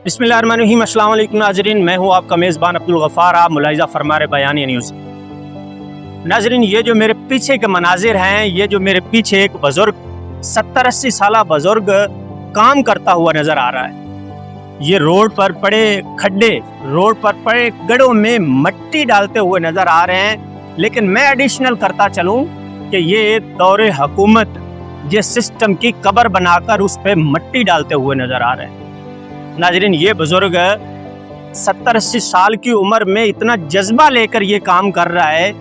बिस्मिल्लाहिर्रहमानिर्रहीम। अस्सलाम वालेकुम नाज़रीन, मैं हूँ आपका मेज़बान अब्दुल गफ़ार। आप मुलाहिज़ा फरमा रहे बयानिया न्यूज़। नाज़रीन, ये जो मेरे पीछे के मनाजिर हैं, ये जो मेरे पीछे एक बुज़ुर्ग 70-80 साल बुज़ुर्ग काम करता हुआ नज़र आ रहा है। ये रोड पर पड़े खड्डे, रोड पर पड़े गड्ढों में मट्टी डालते हुए नज़र आ रहे हैं। लेकिन मैं एडिशनल करता चलूँ कि ये दौरे हुकूमत ये सिस्टम की कब्र बनाकर उस पर मट्टी डालते हुए नज़र आ रहे हैं। नाज़रीन, ये बुज़ुर्ग 70-80 साल की उम्र में इतना जज्बा लेकर ये काम कर रहा है।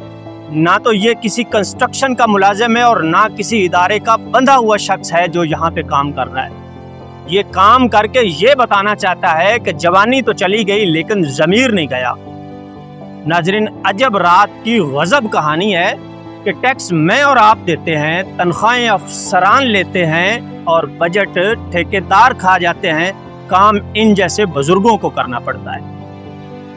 ना तो ये किसी कंस्ट्रक्शन का मुलाजिम है और ना किसी इदारे का बंधा हुआ शख्स है जो यहाँ पे काम कर रहा है। ये काम करके ये बताना चाहता है कि जवानी तो चली गई लेकिन ज़मीर नहीं गया। नाज़रीन, अजब रात की गज़ब कहानी है कि टैक्स मैं और आप देते हैं, तनख्वाहें अफसरान लेते हैं और बजट ठेकेदार खा जाते हैं। काम इन जैसे बुजुर्गों को करना पड़ता है।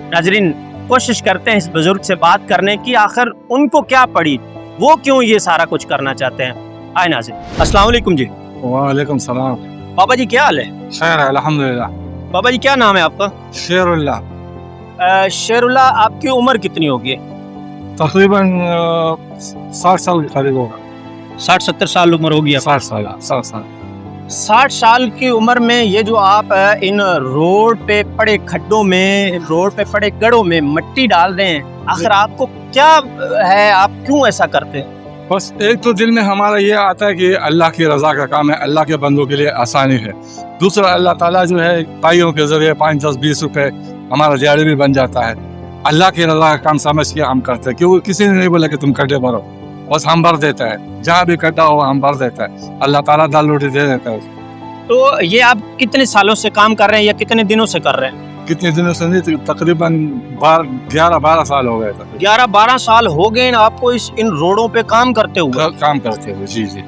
नाज़रीन, कोशिश करते हैं इस बुजुर्ग से बात करने की, आखिर उनको क्या पड़ी, वो क्यों ये सारा कुछ करना चाहते हैं। आए नाज़रीन, अस्सलाम वालेकुम जी। वालेकुम सलाम। बाबा जी क्या हाल है? खैर है अल्हम्दुलिल्लाह। बाबा जी क्या नाम है आपका? शेरुल्लाह। शेरुल्लाह, आपकी उम्र कितनी होगी? तकरीबन 60 साल के करीब होगा। 60-70 साल उम्र होगी आपकी? 60 साल। 60 साल की उम्र में ये जो आप इन रोड पे पड़े खड्डों में, रोड पे पड़े गड्ढों में मट्टी डाल रहे हैं, आखिर आपको क्या है, आप क्यों ऐसा करते हैं? बस एक तो दिल में हमारा ये आता है कि अल्लाह की रज़ा का काम है, अल्लाह के बंदों के लिए आसानी है। दूसरा, अल्लाह ताला जो है भाइयों के ज़रिए 5, 10, 20 रुपए हमारा दिहाड़ी भी बन जाता है। अल्लाह की रज़ा का काम समझ के हम करते हैं, क्योंकि किसी ने नहीं बोला कि तुम खड्डे भरो, बस हम भर देता है। जहाँ भी खड्डा हो हम भर देता है, अल्लाह ताला दाल रोटी दे देता है। तो ये आप कितने सालों से काम कर रहे हैं या कितने दिनों से कर रहे हैं? कितने दिनों से नहीं, तकरीबन 11-12 साल हो गए। 11-12 साल हो गए आपको इन रोडों पे काम करते हुए? काम करते हुए, जी जी।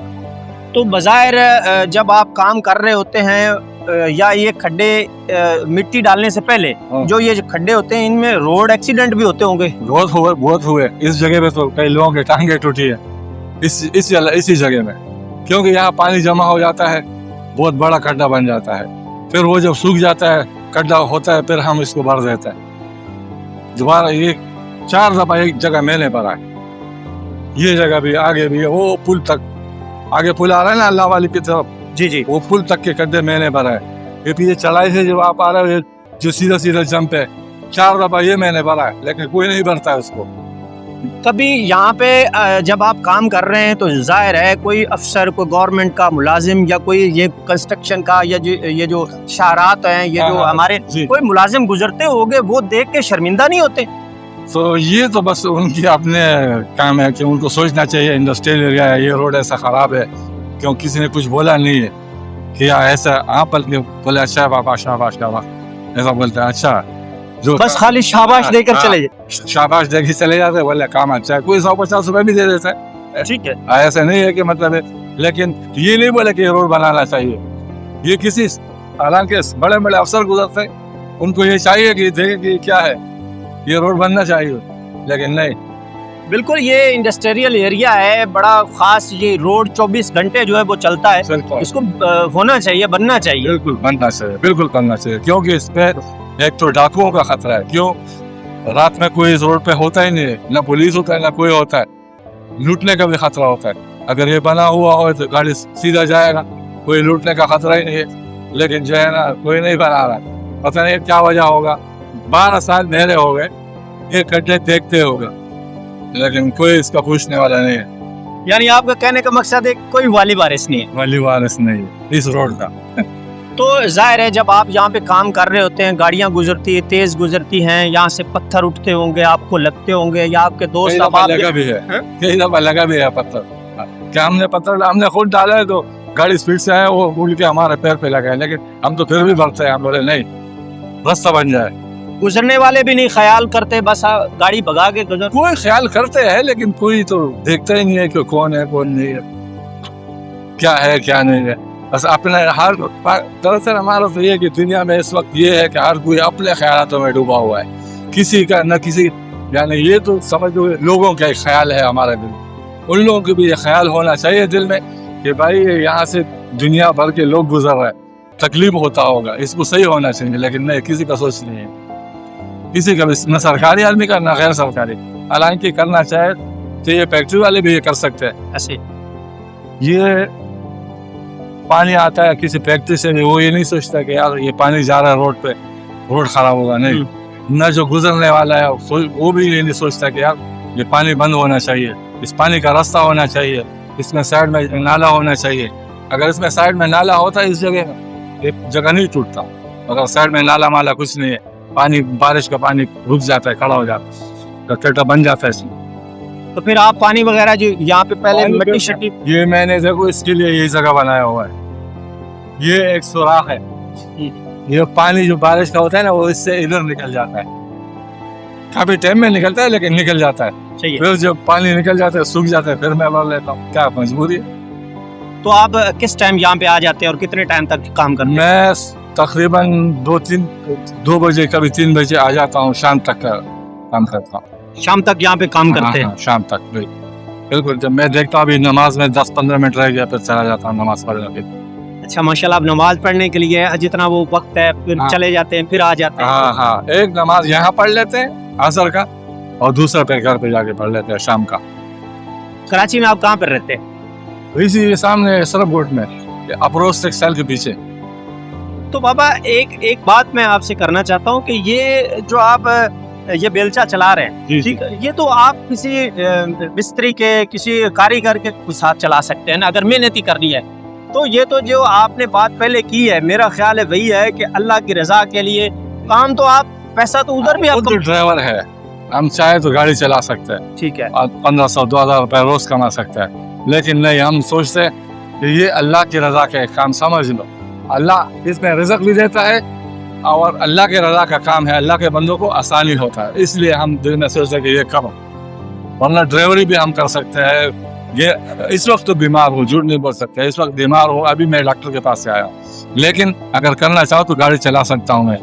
तो बज़ाहिर जब आप काम कर रहे होते हैं या ये खड्डे मिट्टी डालने से पहले जो ये खड्डे होते हैं, इनमें रोड एक्सीडेंट भी होते होंगे? बहुत हुए। इस जगह पे तो कई लोगों की टांगे टूटी है इसी जगह में, क्योंकि यहाँ पानी जमा हो जाता है, बहुत बड़ा खड्डा बन जाता है। फिर वो जब सूख जाता है, खड्डा होता है, फिर हम इसको भर देते हैं दोबारा। ये 4 दफा एक जगह मैंने भरा है, ये जगह भी, आगे भी, वो पुल तक, आगे पुल आ रहा है ना अल्लाह वाली की तरफ, जी जी, वो पुल तक के खड्डे मैंने भरा है। ये पीछे चढ़ाई से जब आप आ रहे हो, जो सीधा सीधा जंप है, 4 दफा ये मैंने भरा है, लेकिन कोई नहीं भरता है उसको। कभी यहाँ पे जब आप काम कर रहे हैं तो जाहिर है कोई अफसर, कोई गवर्नमेंट का मुलाजिम या कोई ये कंस्ट्रक्शन का या ये जो शाहरात हैं, ये जो हमारे कोई मुलाजिम गुजरते होंगे, वो देख के शर्मिंदा नहीं होते? तो ये तो बस उनकी अपने काम है कि उनको सोचना चाहिए, इंडस्ट्रियल एरिया है, ये रोड ऐसा ख़राब है, क्यों किसी ने कुछ बोला नहीं है कि ऐसा आप बोले अच्छा बाबा शाबाश शाबाश ऐसा बोलते हैं। अच्छा, जो बस खाली शाबाश देकर चले जाए, शाबाश देकर चले जाते हैं, बोले काम अच्छा है, कोई 150 रुपए भी दे देता है, ठीक है। ऐसा नहीं है कि मतलब है, लेकिन ये नहीं बोले कि रोड बनाना चाहिए। ये किसी, हालांकि बड़े बड़े अफसर गुजरते हैं, उनको ये चाहिए कि देखे कि क्या है, ये रोड बनना चाहिए, लेकिन नहीं। बिल्कुल, ये इंडस्ट्रियल एरिया है, बड़ा खास, ये रोड 24 घंटे जो है वो चलता है, इसको होना चाहिए, बनना चाहिए। बिल्कुल बनना चाहिए, बिल्कुल करना चाहिए, क्योंकि इस पे एक तो डाकुओं का खतरा है, क्यों रात में कोई इस रोड पे होता ही नहीं है, ना पुलिस होता है ना कोई होता है, लूटने का भी खतरा होता है। अगर ये बना हुआ हो तो गाड़ी सीधा जाएगा, कोई लूटने का खतरा ही नहीं है, लेकिन जो है ना कोई नहीं बना रहा, पता नहीं क्या वजह होगा। 12 साल मेरे हो गए ये खड्डे देखते होगा, लेकिन कोई इसका पूछने वाला नहीं है। यानी आपका कहने का मकसद है कोई वाली वारिस नहीं है? वाली वारिस नहीं है इस रोड का। तो जाहिर है जब आप यहाँ पे काम कर रहे होते हैं, गाड़ियाँ गुजरती है, तेज गुजरती हैं, यहाँ से पत्थर उठते होंगे, आपको लगते होंगे, या आपके दोस्त लगा भी है, कई दफा लगा भी है पत्थर। क्या हमने खुद डाला है, तो गाड़ी स्पीड से आया, वो उड़ के हमारे पैर पे लगा है, लेकिन हम तो फिर भी भरते हैं, हम बोले नहीं रास्ता बन जाए। गुजरने वाले भी नहीं ख्याल करते, बस गाड़ी भगा के गुजर? कोई ख्याल करते हैं, लेकिन कोई तो देखता ही नहीं है कि कौन है कौन नहीं है, क्या है क्या नहीं है। बस अपने हर दरअसल हमारा तो ये कि दुनिया में इस वक्त ये है कि हर कोई अपने ख्यालों में डूबा हुआ है, किसी का न किसी, यानी ये तो समझ लो लोगों का एक ख्याल है हमारे दिल, उन लोगों को भी ये ख्याल होना चाहिए दिल में कि भाई यहाँ से दुनिया भर के लोग गुजर रहे हैं, तकलीफ होता होगा, इसको सही होना चाहिए, लेकिन नहीं, किसी का सोच नहीं है, किसी का भी, न सरकारी आदमी का ना गैर सरकारी। हालांकि करना चाहे तो ये फैक्ट्री वाले भी ये कर सकते हैं। ऐसे ये पानी आता है किसी फैक्ट्री से, वो ये नहीं सोचता कि यार ये पानी जा रहा है रोड पे, रोड खराब होगा, नहीं। न जो गुजरने वाला है वो भी ये नहीं सोचता कि यार ये पानी बंद होना चाहिए, इस पानी का रास्ता होना चाहिए, इसमें साइड में नाला होना चाहिए। अगर इसमें साइड में नाला होता इस जगह में, ये जगह नहीं टूटता। अगर साइड में नाला माला कुछ नहीं है, पानी, बारिश का पानी रुक जाता है, खड़ा हो जाता है, गड्ढा बन जाता है इसमें। तो फिर आप पानी वगैरह जो यहाँ पे पहले पानी मिट्टी पे- शट्टी, ये मैंने देखो इसके लिए यही जगह बनाया हुआ है। ये एक सुराख है, ये पानी जो बारिश का होता है ना, वो इससे इधर निकल जाता है। काफी टाइम में निकलता है, लेकिन निकल जाता है। चाहिए। फिर जब पानी निकल जाता है, सूख जाता है, फिर मैं भर लेता हूँ, क्या मजबूरी है। तो आप किस टाइम यहाँ पे आ जाते हैं और कितने टाइम तक काम करते हैं? मैं तकरीबन 2 बजे, कभी 3 बजे आ जाता हूँ, शाम तक का काम करता हूँ। शाम तक यहाँ पे काम करते हैं? हाँ, शाम तक बिल्कुल। जब मैं देखता हूँ अभी नमाज में 10-15 मिनट रह गया, फिर चला जाता हूँ नमाज पढ़ने के लिए। अच्छा माशाल्लाह, आप नमाज पढ़ने के लिए जितना वो वक्त है फिर हाँ। चले जाते हैं, फिर आ जाते हैं? हाँ, एक नमाज यहाँ पढ़ लेते हैं असर का, और दूसरा पे घर पे जाके पढ़ लेते हैं शाम का। कराची में आप कहाँ पर रहते हैं? इसी सामने सरफकोट में, अप्रोच टेक्सटाइल के पीछे। तो बाबा एक बात मैं आपसे करना चाहता हूँ कि ये जो आप ये बेलचा चला रहे हैं, जी, ठीक है, ये तो आप किसी मिस्त्री के, किसी कारीगर के साथ चला सकते हैं ना, अगर मेहनती करनी है तो। ये तो जो आपने बात पहले की है, मेरा ख्याल है वही है कि अल्लाह की रजा के लिए काम, तो आप पैसा तो उधर भी खुद आपको, ड्राइवर है, हम चाहे तो गाड़ी चला सकते हैं, ठीक है, 1500-2000 रुपए रोज कमा सकते हैं। लेकिन नहीं, हम सोचते हैं कि ये अल्लाह की रजा का एक काम, समझ लो, अल्लाह इसमें रिज़्क़ भी देता है, और अल्लाह के रजा का काम है, अल्लाह के बंदों को आसानी होता है, इसलिए हम दिल में सोचते हैं कि ये करो। वरना ड्राइवरी भी हम कर सकते हैं। ये इस वक्त तो बीमार हूँ, झूठ नहीं बोल सकते, इस वक्त बीमार हूँ, अभी मैं डॉक्टर के पास से आया, लेकिन अगर करना चाहो तो गाड़ी चला सकता हूँ मैं,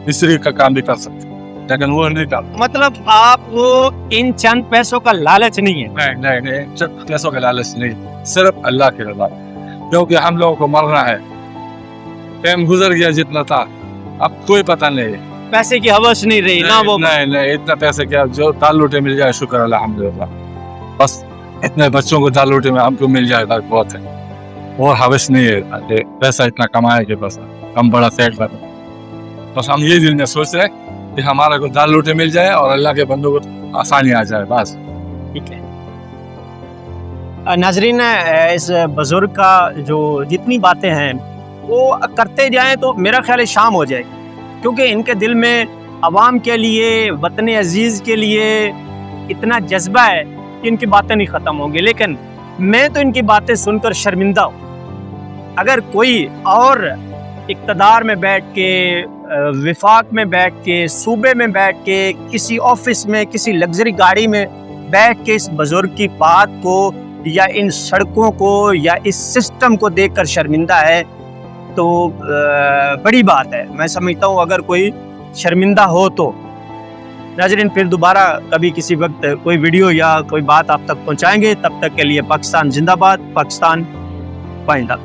मिस्त्री का काम भी कर सकता हूँ, लेकिन वो नहीं करता। मतलब आप वो इन चंद पैसों का लालच नहीं है? नहीं, सिर्फ पैसों का लालच नहीं, सिर्फ अल्लाह की रजा, क्योंकि हम लोगों को मरना है, टाइम गुजर गया जितना था, अब कोई पता नहीं है। पैसे की हवस नहीं रही ना वो? नहीं, इतना पैसे क्या, जो दाल रोटी मिल जाए शुक्र अल्हम्दुलिल्लाह, बस इतने बच्चों को दाल रोटी में हमको मिल जाए बस बहुत है, और हवस नहीं है पैसा इतना कमाए कि बस हम बड़ा सेट कर। बस हम ये दिल में सोच रहे हैं कि हमारा को दाल रोटी मिल जाए और अल्लाह के बंदों को आसानी आ जाए, बस। ठीक है नाजरीन, इस बुजुर्ग का जो जितनी बातें हैं वो करते जाएं तो मेरा ख्याल है शाम हो जाएगी, क्योंकि इनके दिल में अवाम के लिए, वतन अजीज़ के लिए इतना जज्बा है कि इनकी बातें नहीं ख़त्म होंगी। लेकिन मैं तो इनकी बातें सुनकर शर्मिंदा हूँ। अगर कोई और इक़्तिदार में बैठ के, विफाक में बैठ के, सूबे में बैठ के, किसी ऑफिस में, किसी लग्जरी गाड़ी में बैठ के इस बुजुर्ग की बात को या इन सड़कों को या इस सिस्टम को देखकर शर्मिंदा है तो बड़ी बात है। मैं समझता हूँ अगर कोई शर्मिंदा हो तो। नाज़रीन, फिर दोबारा कभी किसी वक्त कोई वीडियो या कोई बात आप तक पहुँचाएंगे। तब तक के लिए पाकिस्तान जिंदाबाद, पाकिस्तान पाइंदा।